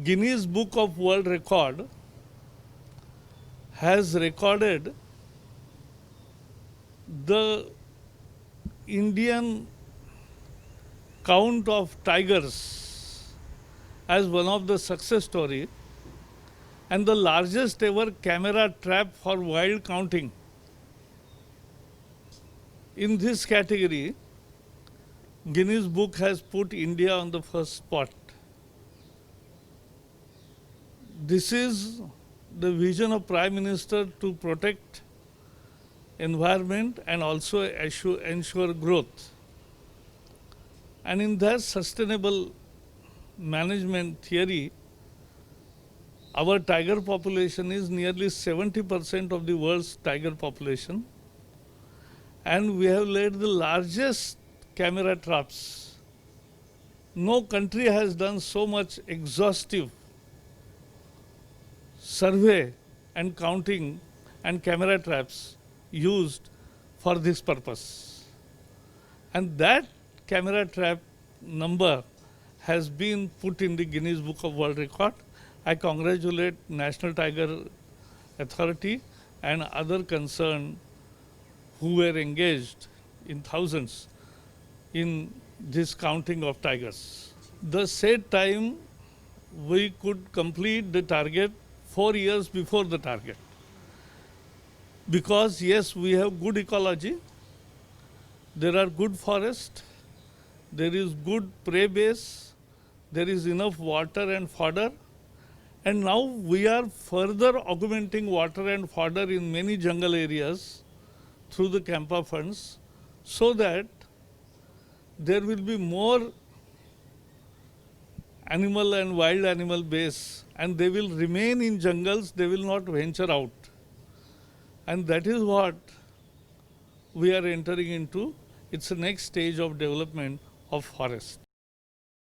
Guinness Book of World Record has recorded the Indian count of tigers as one of the success story and the largest ever camera trap for wild counting. In this category, Guinness Book has put India on the first spot. This is the vision of Prime Minister to protect environment and also ensure growth. And in that sustainable management theory, our tiger population is nearly 70% of the world's tiger population. And we have laid the largest camera traps. No country has done so much exhaustive survey and counting and camera traps used for this purpose. And that camera trap number has been put in the Guinness Book of World Record. I congratulate National Tiger Authority and other concerned who were engaged in thousands in this counting of tigers. The said time we could complete the target 4 years before the target. Because yes, we have good ecology, there are good forests, there is good prey base, there is enough water and fodder, and now we are further augmenting water and fodder in many jungle areas through the Campa funds, so that there will be more animal and wild animal base, and they will remain in jungles, they will not venture out. And that is what we are entering into. It's the next stage of development of forest.